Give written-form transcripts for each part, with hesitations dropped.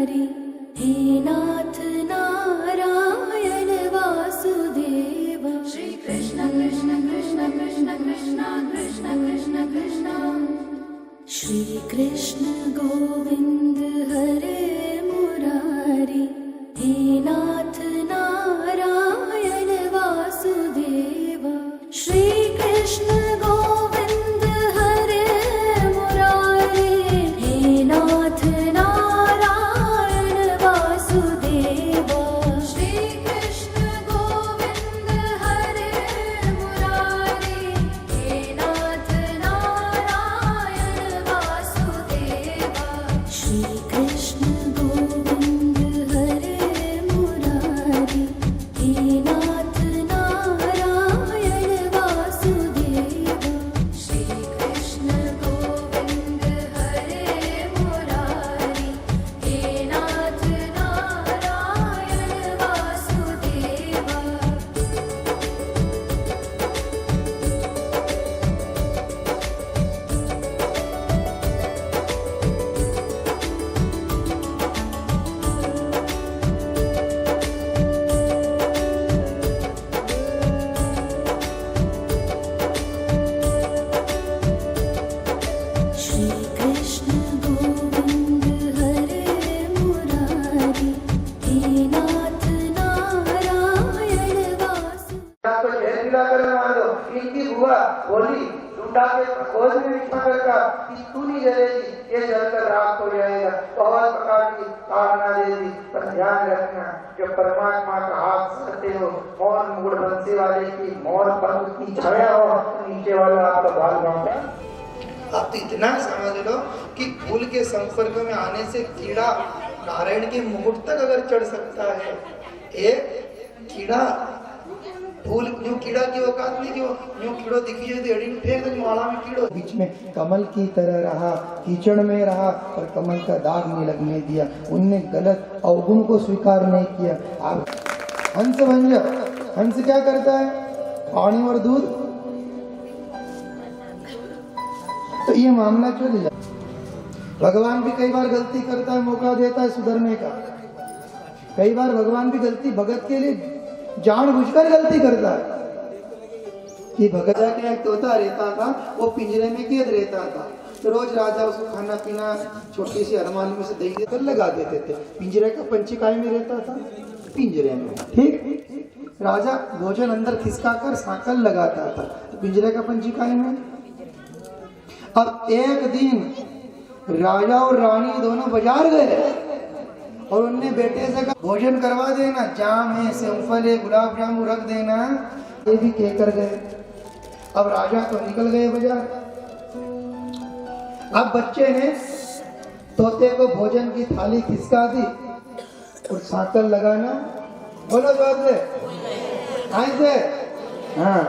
मुरारी, हे नाथ नारायण वासुदेव। श्री कृष्ण कृष्ण कृष्ण कृष्ण कृष्ण कृष्ण कृष्ण कृष्ण, श्री कृष्ण गोविंद हरे मुरारी, हे नाथ नारायण वासुदेव। श्री कृष्ण गोविंद हरे मुरारी, हे नाथ नारायण वासुदेव। श्री कृष्ण गोविंद हरे मुरारी, हे नाथ नारायण वासुदेव। श्री कृष्ण गोविंद हरे मुरारी, हे नाथ नारायण वासुदेव। श्री कृष्ण गोविंद हरे मुरारी, हे नाथ नारायण वासुदेव। श्री कृष्ण गोविंद हरे मुरारी, हे नाथ नारायण वासुदेव। आपको जहर दिलाकर मार दो। इनकी बुआ बोली लुटा के खोज में बिछा का कि तू नहीं जलेगी, ये जलकर राख हो जाएगा। बहुत प्रकार की ताड़ना दे दी, पर ध्यान रखना जब परमात्मा का हाथ करते हो, मोर मुकुट बंसी वाले की मोर पंख की छाया हो, नीचे वाला आपका बाल बांधा। आप तो इतना समझ लो कि फूल के संपर्क में आने से कीड़ा नारायण के मुकुट तक अगर चढ़ सकता है। एक कीड़ा फूल जो कीड़ा की औकात नहीं, कि वो यूं कीड़ो दिखी जाए तो एड़ी में फेंक दे, माला में कीड़ो। बीच में कमल की तरह रहा, कीचड़ में रहा, और कमल का दाग नहीं लगने दिया। उनने गलत अवगुण को स्वीकार नहीं किया। आप हंस बन जाओ। हंस क्या करता है? पानी और दूध। तो ये मामला चल जाए। भगवान भी कई बार गलती करता है, मौका देता है सुधरने का। कई बार भगवान भी गलती भगत के लिए जानबूझकर गलती करता है। कि भगत के एक तोता रहता था, वो पिंजरे में कैद रहता था। तो रोज राजा उसको खाना पीना छोटी सी अरमाली में से दही देकर लगा देते थे। पिंजरे का पंछी काय में रहता था? पिंजरे में। ठीक, राजा भोजन अंदर खिसका कर सांकल लगाता था, पिंजरे का पंछी काय में। अब एक दिन राजा और रानी दोनों बाजार गए और उनने बेटे से कहा भोजन करवा देना, जाम है, सेवफल है, गुलाब जामुन रख देना। ये भी कह कर गए। अब राजा तो निकल गए बाजार। अब बच्चे ने तोते को भोजन की थाली खिसका दी और सांकल लगाना। बोलो बात है, आए थे। हाँ,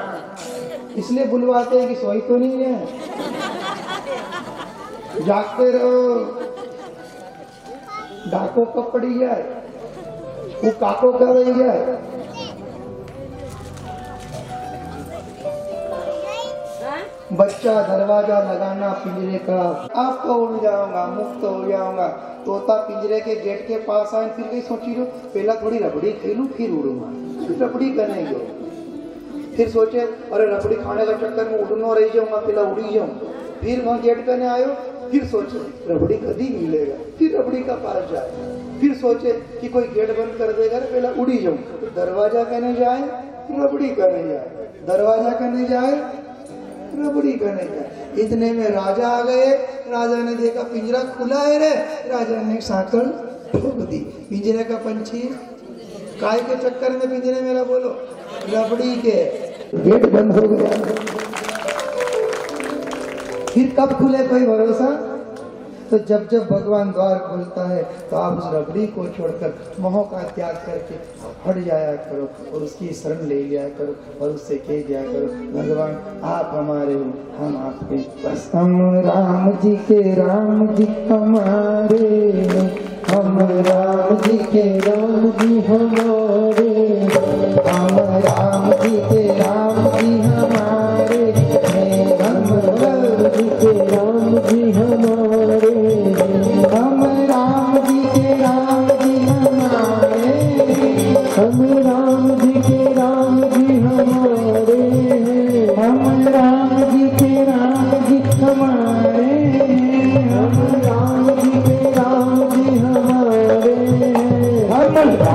इसलिए बुलवाते हैं कि सोई तो नहीं है, जागते रहो। डाको कब पड़ी जाए, वो काको कब रही जाए। बच्चा दरवाजा लगाना पिंजरे का। आप तो उड़ जाऊंगा, मुक्त हो जाऊंगा। तोता पिंजरे के गेट के पास आए, फिर कहीं सोची लो पहला थोड़ी रबड़ी खेलूं फिर उड़ूंगा। रबड़ी करने गयो, फिर सोचे अरे रबड़ी खाने का चक्कर में उड़नो रही जाऊंगा, पहला उड़ी जाऊं। फिर वहां गेट करने आयो, फिर सोचे रबड़ी कभी मिलेगा, फिर रबड़ी का पास जाए। फिर सोचे कि कोई गेट बंद कर देगा, पहला उड़ी जाऊं। तो दरवाजा कहने जाए, रबड़ी करने जाए, दरवाजा करने जाए, रबड़ी करने जाए। इतने में राजा आ गए। राजा ने देखा पिंजरा खुला है रे, राजा ने सांकल ठोक दी। पिंजरे का पंछी काय के चक्कर में पिंजरे मेरा, बोलो रबड़ी के। गेट बंद हो गया। फिर कब खुले कोई भरोसा। तो जब जब भगवान द्वार खोलता है तो आप उस रबड़ी को छोड़कर मोह का त्याग करके हट जाया करो और उसकी शरण ले लिया करो और उससे कह दिया करो भगवान आप हमारे हो, हम आपके। बस हम राम जी के राम जी हमारे, हम राम जी के राम जी हमारे, हम राम जी के राम जी हमारे, हम राम जी के राम जी हमारे, हम राम जी के राम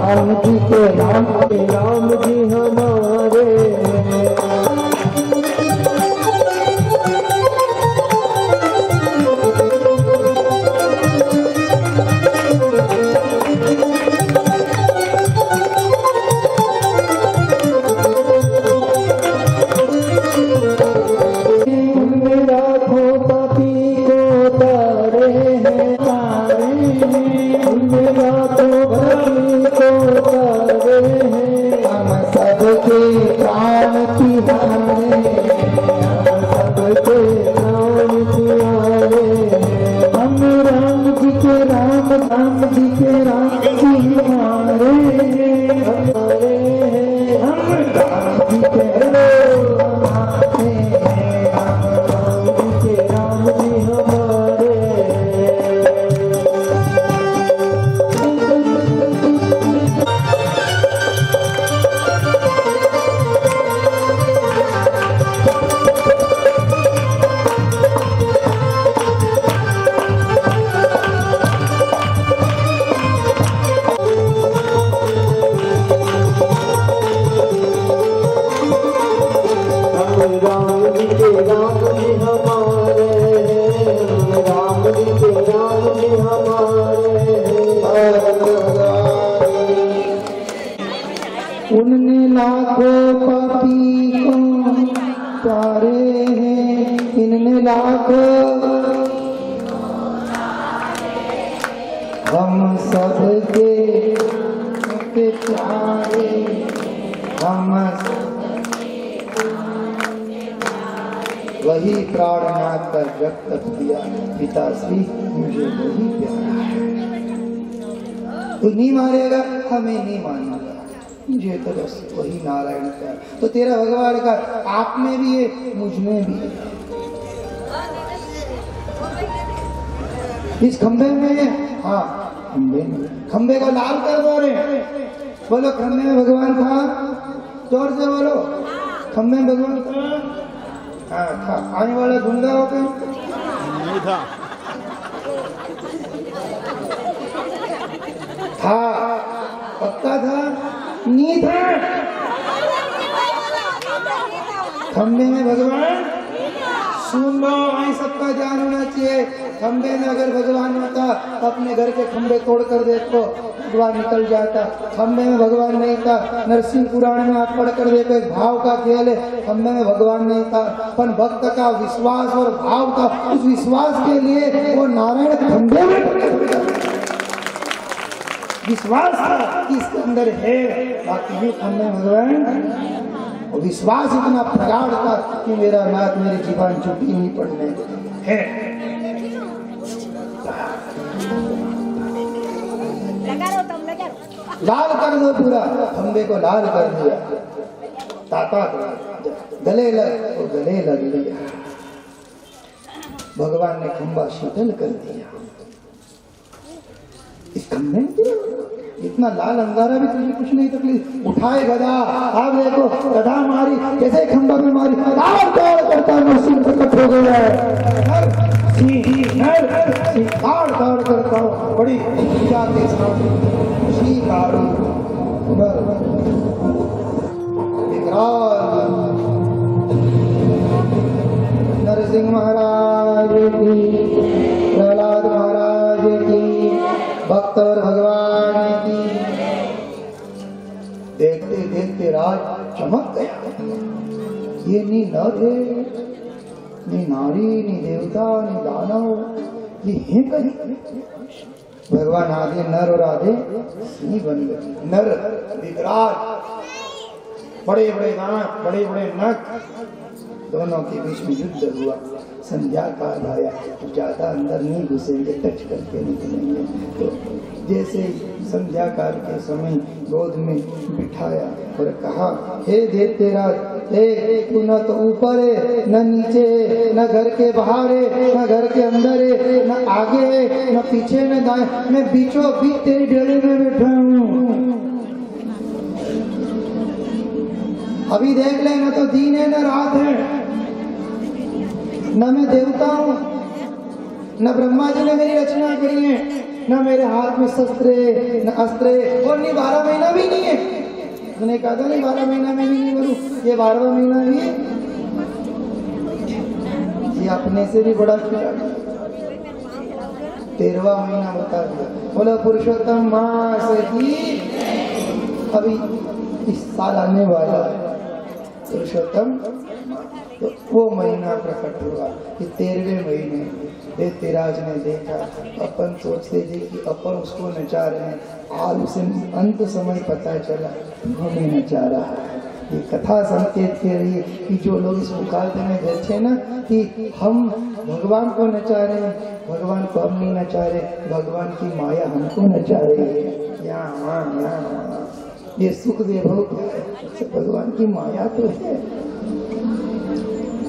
राम जी हमारे उनने लाखों पापी को तारे हैं, इनने लाखों हम सबके प्यारे हम वही प्राणनाथ पर व्यक्त किया पिताश्री मुझे वही प्यारा है। तू नहीं मारेगा हमें नहीं मानेगा, मुझे तो बस वही नारायण का। तो तेरा भगवान का आप में भी है मुझ में भी है। इस खंबे में, हाँ खंबे में, खंबे को लाल कर दो रे। बोलो खंबे में भगवान था, जोर से बोलो खंबे में भगवान था। हाँ था, आने वाला गुंडा हो गया नहीं था, था पक्का था नहीं था। खंबे में भगवान सुन लो, आई सबका ध्यान होना चाहिए। खंबे में अगर भगवान होता अपने घर के खंबे तोड़ कर देखो भगवान निकल जाता। खंबे में भगवान नहीं था, नरसिंह पुराण में आप पढ़ कर देखो, एक भाव का खेल है। खंबे में भगवान नहीं था, पर भक्त का विश्वास और भाव था, उस विश्वास के लिए वो नारायण खंबे में विश्वास था कि इसके अंदर है, बाकी ये खंबे में भगवान और विश्वास इतना प्रगाढ़ था कि मेरा नाथ मेरी जीवन छुट्टी नहीं पड़ने है। लाल कर दो पूरा, खंबे को लाल कर दिया, ताता गले लग लिया। भगवान ने खंबा शीतल कर दिया। इस खंबे इतना लाल अंगारा भी तुझे कुछ नहीं तकलीफ। उठाए गदा, आप देखो गदा मारी कैसे खंबा में मारी, दौड़ करता नरसिंह प्रकट हो गया है। दौड़ करता बड़ी पूजा के साथ नरसिंह महाराज की, प्रहलाद महाराज की, भक्त और भगवान की। देखते देखते राज चमक गया। ये नी नर है, नी नारी, नी देवता, नी दानव, ये है कहीं। भगवान आधे नर और आधे सिंह बन गए। नर विकराल, बड़े बड़े दांत, बड़े बड़े नख, दोनों के बीच में युद्ध हुआ। संध्या काल आया, ज्यादा अंदर नहीं घुसेंगे, टच करके निकलेंगे। तो जैसे संध्या काल के समय गोद में बिठाया और कहा, हे देवतेराज, हे तू न तो ऊपर है, न नीचे है, न घर के बाहर है, न घर के अंदर है, न आगे है, न पीछे, न दाएं, मैं बीचों बीच तेरी डेरे में बैठा हूँ। अभी देख ले, न तो दिन है न रात है, न मैं देवता हूँ, न ब्रह्मा जी ने मेरी रचना करी है, ना मेरे हाथ में शस्त्र है न अस्त्र है और नहीं 12 महीना भी नहीं है। उसने कहा था नहीं 12 महीना में भी नहीं मरूं, ये 12वां महीना भी है। ये अपने से भी बड़ा खिलाड़ी 13वां महीना बता दिया। बोला पुरुषोत्तम मास की अभी इस साल आने वाला पुरुषोत्तम, तो वो महीना प्रकट हुआ कि 13वें महीने देवतेराज ने देखा। अपन सोचते थे कि अपन उसको नचा रहे हैं, आज उसे अंत समय पता चला हमें नचा रहा है। ये कथा संकेत के रही कि जो लोग इस मुकाबले में बैठे ना कि हम भगवान को नचा रहे हैं, भगवान को हम नहीं नचा रहे, भगवान की माया हमको नचा रही है। यहाँ ये सुख वैभव क्या है, भगवान की माया तो है,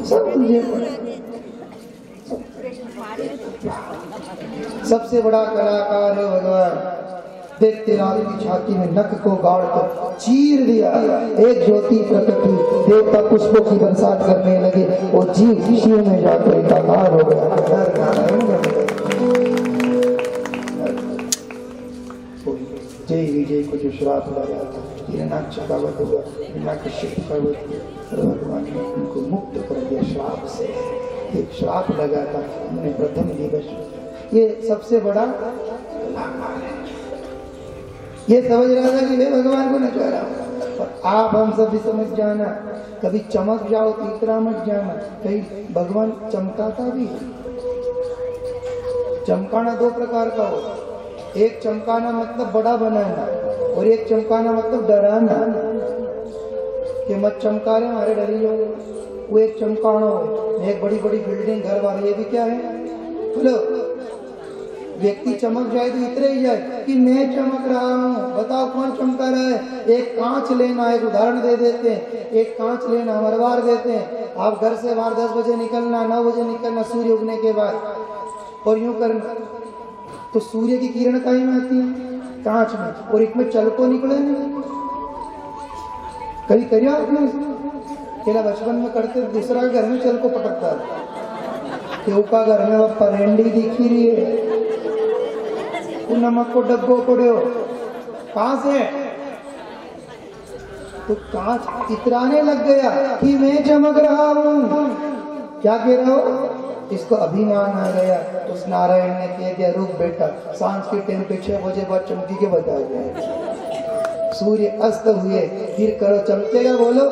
सब तुझे सबसे बड़ा कलाकार है भगवान। देवतेराज की छाती में नख को गाड़ कर चीर दिया, एक ज्योति प्रकट हुई, देवता पुष्पों की बरसात करने लगे, वो जीव शिव में जाकर एकाकार हो गया। जय विजय को जो श्राप लगा था, हिरण्याक्ष का वध हुआ, हिरण्याकश्यप का वध हुआ, भगवान ने उनको मुक्त कर दिया श्राप से। एक श्राप लगा था, हमने प्रथम दिवस ये सबसे बड़ा कलाकार है। ये समझ रहा था कि वे भगवान को नचा रहा हूं, और आप हम सब भी समझ जाना, कभी चमक जाओ तो इतना मत जाना, कहीं भगवान चमकाता भी है। चमकाना दो प्रकार का हो, एक चमकाना मतलब बड़ा बनाना, और एक चमकाना मतलब डराना कि मत चमका रहे हमारे डरी लोग। वो एक चमकाना हो, एक बड़ी बड़ी बिल्डिंग घर वाले, ये भी क्या है, बोलो व्यक्ति चमक जाए तो इतने ही जाए कि मैं चमक रहा हूँ, बताओ कौन चमका रहा है। एक कांच लेना, एक उदाहरण दे देते हैं, एक कांच लेना हर बार देते हैं, आप घर से बाहर 10 बजे निकलना, 9 बजे निकलना सूर्य उगने के बाद, और यूं करना तो सूर्य की किरण कहीं में आती है कांच में, और एक में चल को निकले नहीं। कभी करिए आपने केला बचपन में करते, दूसरा घर में चल को पटकता है, केहू का घर में वह परेंडी दिखी रही है, नमक को डब्बो पड़ो कहां से, तो कांच इतराने लग गया कि मैं चमक रहा हूं। क्या कह रहे हो, इसको अभिमान आ गया। उस नारायण ने कह दिया रुक बेटा, सांझ के टाइम पे 6 बजे बाद चमकी के बता दिया। सूर्य अस्त हुए फिर करो, चमकेगा बोलो।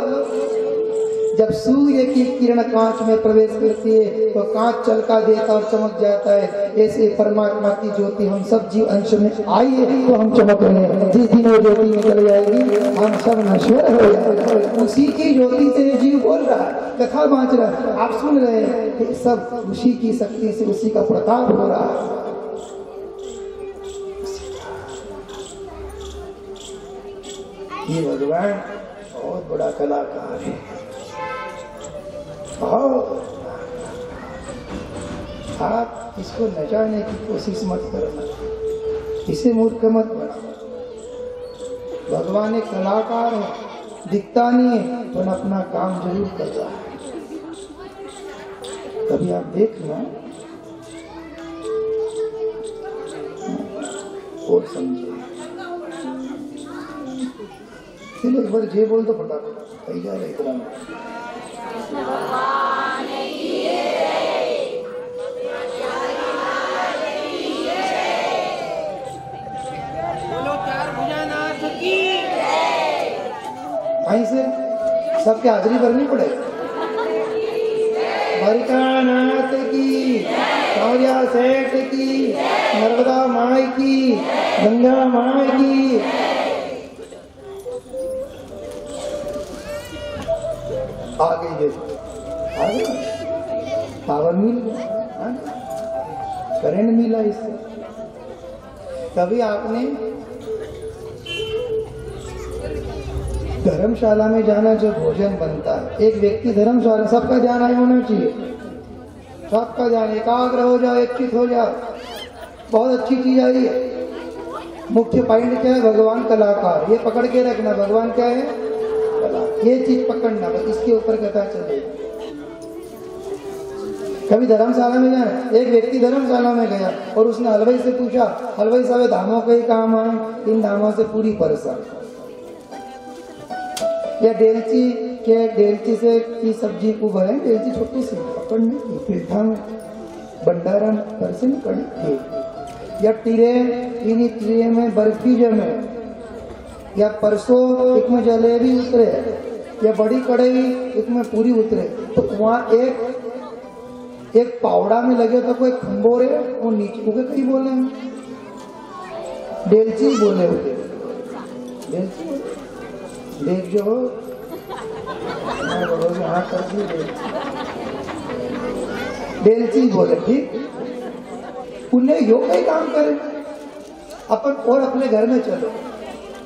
जब सूर्य की किरण कांच में प्रवेश करती है तो कांच चलका देता और चमक जाता है। ऐसे परमात्मा की ज्योति हम सब जीव अंश में आई है तो हम चमक रहे हैं। जिस दिन वो ज्योति निकल जाएगी हम सब नश्वर हो जाएंगे। उसी की ज्योति से जीव बोल रहा है, कथा बाँच रहा है, आप सुन रहे हैं कि सब उसी की शक्ति से, उसी का प्रताप हो रहा है। ये भगवान बहुत बड़ा कलाकार है। आप इसको नचाने की कोशिश मत करना, इसे मूर्ख मत बना। भगवान एक कलाकार है, दिखता नहीं है तो अपना काम जरूर कर रहा है। कभी आप देखना और समझे। चलो एक बार जे बोल तो फटाफट कही जा रहा इतना। वहीं से सबके हाजिरी भरनी पड़ेगी। द्वारिकानाथ की, कावरिया सेठ की, नर्मदा माई की, गंगा माई की। आ गई पावर मिल गया, करंट मिला इससे। तभी आपने धर्मशाला में जाना, जो भोजन बनता है, एक व्यक्ति धर्मशाला, सबका ध्यान आया होना चाहिए, सबका ध्यान एकाग्र हो जाओ, एकचित हो जाओ। बहुत अच्छी चीज आई है। मुख्य पॉइंट क्या है, भगवान कलाकार, ये पकड़ के रखना। भगवान क्या है, कला, ये चीज पकड़ना, बस इसके ऊपर कथा चलेगी। कभी धर्मशाला में जाए, एक व्यक्ति धर्मशाला में गया और उसने हलवाई से पूछा, हलवाई साहब धामों का ही काम है, इन धामों से पूरी परेशान। या डेलची से की सब्जी को बनाए, डेलची छोटी सी पकड़ने पीठा में भंडारा में परसे नहीं कड़ी थी। या टीरे इन्हीं टीरे में बर्फी जमे, या परसों एक में जलेबी उतरे, या बड़ी कढ़ाई एक में पूरी उतरे, तो वहाँ एक पावड़ा में लगे तो कोई खंबोरे वो नीचे को कहीं बोले डेलची बोले होते, डेलची देख जो हाँ कर डेलची बोले, ठीक। उन्हें यो कई काम करे अपन और अपने घर में चलो।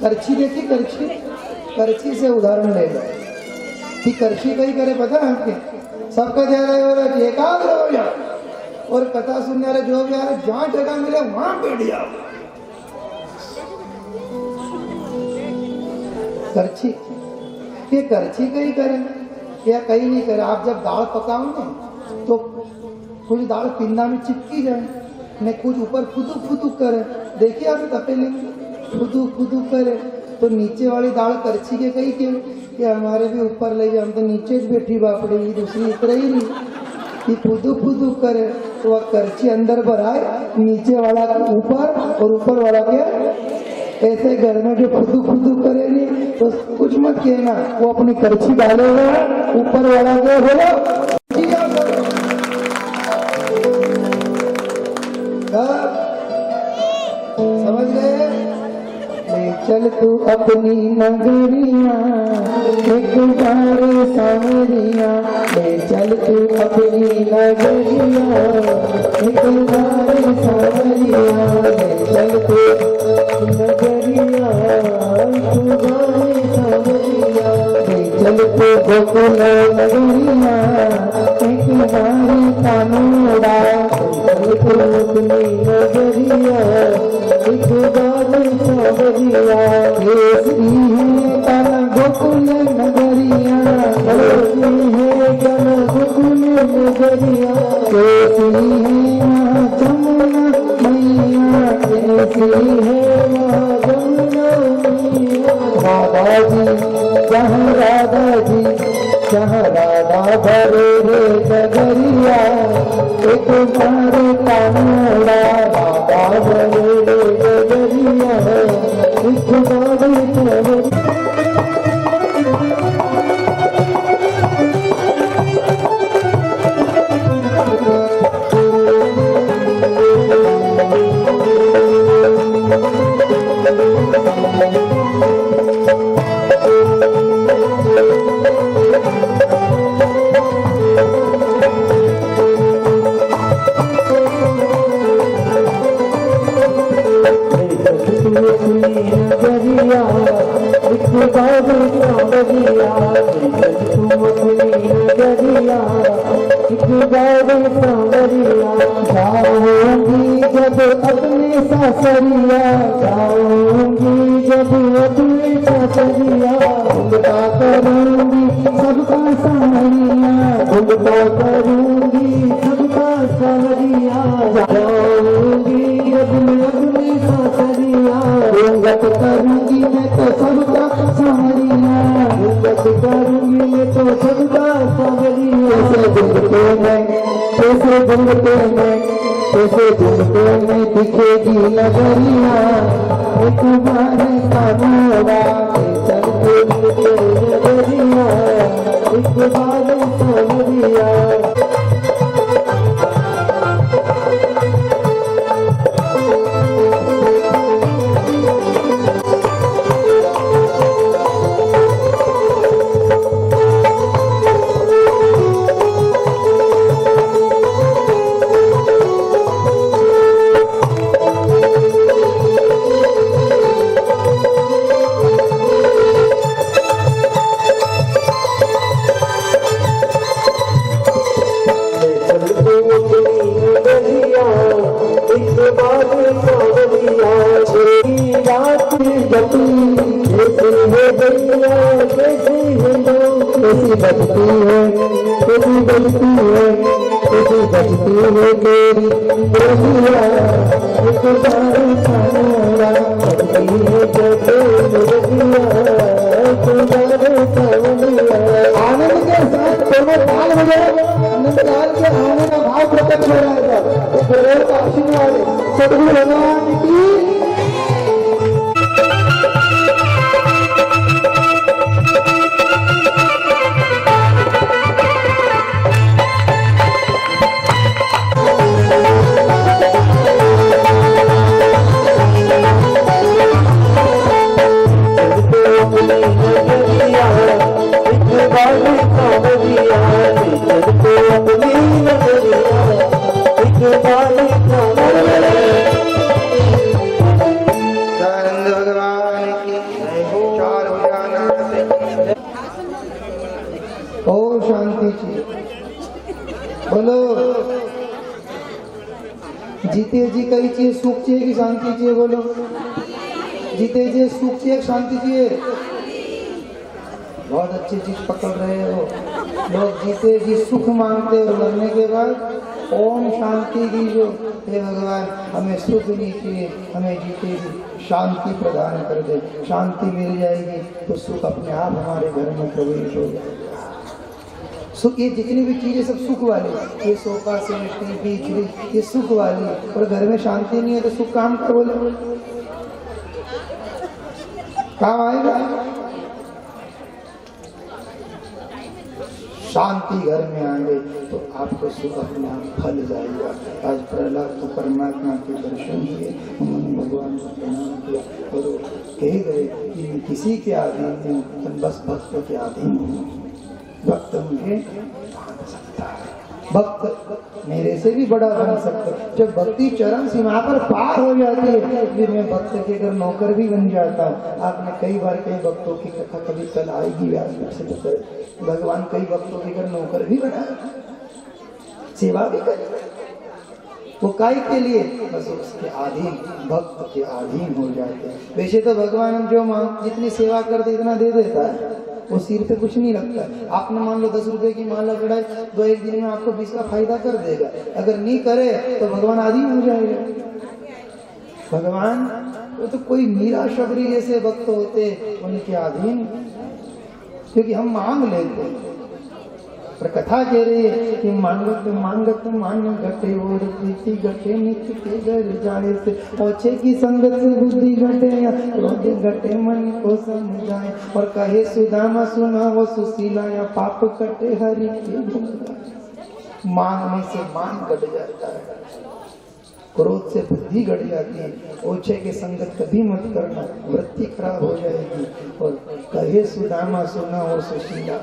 करछी देखी, करछी से उदाहरण ले लो कि करछी कहीं करे पता है आपके, सबका जा रहे हो रहा एकाग्र हो जाओ और कथा सुनने रहे जो भी आ रहे, जहां जगह मिले वहां बैठ जाओ। करछी ये करछी कहीं करे या कहीं नहीं करे। आप जब दाल पकाओ ना तो कुछ दाल पिंदा में चिपकी जाए, न कुछ ऊपर फुदुक फुदुक करे, देखिए आप तपेले में फुदुक फुदुक करे तो नीचे वाली दाल करछी के कहीं क्यों कि हमारे भी ऊपर ले जाए, हम तो नीचे बैठी बापड़ी, दूसरी उतर ही नहीं कि फुदू फुदू करे तो वह करछी अंदर भराए, नीचे वाला ऊपर और ऊपर वाला क्या। ऐसे घर में जो फुदू फुदू करे नहीं तो कुछ मत कहना, वो अपनी करछी डालेगा, ऊपर वाला क्या बोलो समझ गए। चल तू अपनी नगरिया एक बार सावरिया, ले चल तू अपनी नगरिया एक बार सावरिया, ले चल तू नगरिया एक बार सावरिया, ले चल तू गोकुल नगरिया एक बार कानूड़ा, चल तू अपनी नगरिया एक बार सावरिया, केसरी है कल गोकुल नगरिया, केसरी है कल गोकुल नगरिया, केसरी है वहाँ जमुना मैया, केसरी है वहाँ जमुना मैया। राधा जी जहाँ राधा भरे रे नगरिया एक बार कानूड़ा, राधा भरे रे नगरिया एक बार जाऊंगी जब अपने सासरिया, जाऊंगी जब अपने सासरिया, उल्टा करूंगी सबका सावरिया, उल्टा करूंगी सबका सावरिया, जाऊंगी जब मैं अपने सासरिया, रंगत करूंगी मैं तो सबका सावरिया, रंगत करूंगी मैं तो सबका सावरिया। कैसे ढूंढते में दिखेगी नगरिया एक बार कानूड़ा, चलते नगरिया एक बार सावरिया। कैसी बजती है तुझे बजती है तेरी बोलिया एक बार सारा बजती है जब बोलिया एक बार सावलिया। आनंद के साथ दोनों ताल बजाओ, आनंद काल के आने का भाव प्रकट हो रहा है। तो गुरु का आशीर्वाद सदगुरु भगवान की। ओम शांति जी बोलो। जीते जी कई चाहिए, सुख चाहिए कि शांति चाहिए? बोलो। जीते जी सुख चाहिए, शांति चाहिए? बहुत अच्छी चीज पकड़ रहे हो लोग। जीते जी सुख मांगते और मरने के बाद ओम शांति दीजो। हे भगवान हमें सुख नहीं चाहिए, हमें जीते जी शांति प्रदान कर दे। शांति मिल जाएगी तो सुख अपने आप हमारे घर में प्रवेश हो जाएगा। सुख, ये जितनी भी चीजें सब सुख वाली, ये सोफा सेट टीवी फ्रिज ये सुख वाली, और घर में शांति नहीं है तो सुख काम कर। बोले काम आएगा? शांति घर में आ गई तो आपको सुख अपने आप फल जाएगा। आज प्रहलाद तो परमात्मा के दर्शन किए, उन्होंने भगवान को प्रणाम किया और कह गए कि मैं किसी के अधीन हूँ, बस भक्त के अधीन हूँ। भक्त मुझे बांध सकता है, भक्त मेरे से भी बड़ा बन सकता है। जब भक्ति चरम सीमा पर पार हो जाती है फिर मैं भक्त के घर नौकर भी बन जाता हूँ। आपने कई बार कई भक्तों की कथा कभी कल आएगी व्यास से तो करे, भगवान कई भक्तों के घर नौकर भी बनाए, सेवा भी करे। वो काय के लिए? बस उसके अधीन, भक्त के अधीन हो जाते हैं। वैसे तो भगवान हम जो जितनी सेवा करते इतना दे देता है, वो सिर पे कुछ नहीं लगता। आपने मान लो 10 रुपए की माला चढ़ाई तो एक दिन में आपको 20 का फायदा कर देगा। अगर नहीं करे तो भगवान आदि हो जाएगा। भगवान वो तो कोई मीरा शबरी जैसे भक्त होते उनके अधीन, क्योंकि हम मांग लेते हैं। पर कथा कह रही है कि मांगत मांगत मान घटे और प्रीति घटे नित्य के घर जाए से पहुंचे की संगत से बुद्धि घटे या क्रोध घटे मन को समझाए। और कहे सुदामा सुना वो सुशीला या पाप कटे हरि के गुण गाए। मांगने से मान घट जाता है, क्रोध से बुद्धि घट जाती है। ओछे के संगत कभी मत करना, वृत्ति खराब हो जाएगी। और कहे सुदामा सुना वो सुशीला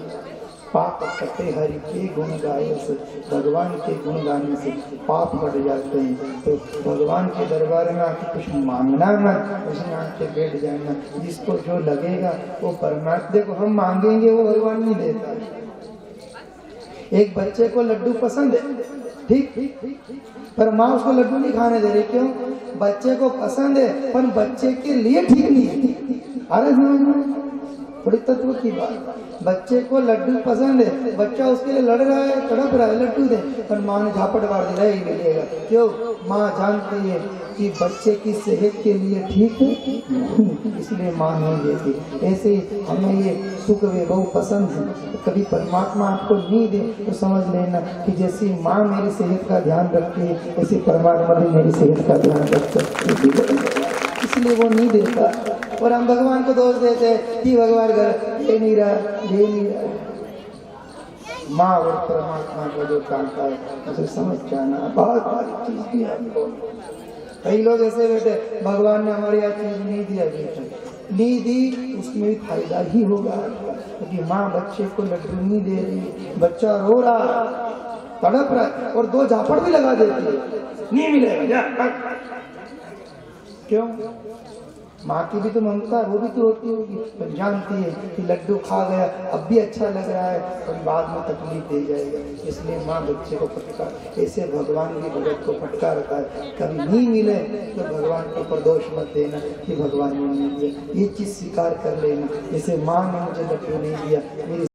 पाप कटे हरि के गुण गाए से, भगवान के गुण गाने से पाप कट जाते हैं। तो भगवान के दरबार में आके कुछ मांगना मत, उसमें आके बैठ जाना। जिसको जो लगेगा वो परमात्मा, देखो हम मांगेंगे वो भगवान नहीं देता है। एक बच्चे को लड्डू पसंद है, ठीक, पर माँ उसको लड्डू नहीं खाने दे रही। क्यों? बच्चे को पसंद है पर बच्चे के लिए ठीक नहीं है। अरे थोड़ी तत्व की बात। बच्चे को लड्डू पसंद है, बच्चा उसके लिए लड़ रहा है, तड़प रहा है लड्डू दे, पर माँ ने झापट मार दी नहीं मिलेगा। क्यों? माँ जानती है कि बच्चे की सेहत के लिए ठीक है, इसलिए माँ नहीं देती। ऐसे ही हमें ये सुख वैभव पसंद है, तो कभी परमात्मा आपको नहीं दे तो समझ लेना कि जैसी माँ मेरी सेहत का ध्यान रखती है ऐसी परमात्मा भी मेरी सेहत का ध्यान रखता है, इसलिए वो नहीं देता। और हम भगवान को दोष देते हैं कि भगवान घर दे नहीं रहा। माँ और परमात्मा को जो चाहता है उसे समझ जाना। बहुत चीज दी हमको। कई लोग ऐसे बैठे भगवान ने हमारी यह चीज नहीं दिया, बेटा नहीं दी उसमें भी फायदा ही होगा, क्योंकि माँ बच्चे को लड्डू नहीं दे रही, बच्चा रो रहा तड़प रहा और 2 झापड़ भी लगा देती है, नहीं मिलेगा। क्यों? माँ की भी तो ममता वो भी तो होती होगी, पर जानती है कि लड्डू खा गया अब भी अच्छा लग रहा है और बाद में तकलीफ दे जाएगा, इसलिए माँ बच्चे को फटकार। ऐसे भगवान भी भगत को फटकारता है। कभी नहीं मिले तो भगवान के ऊपर दोष मत देना कि भगवान ने नहीं दिया, ये चीज स्वीकार कर लेना। जैसे माँ ने मुझे लड्डू नहीं दिया, मेरी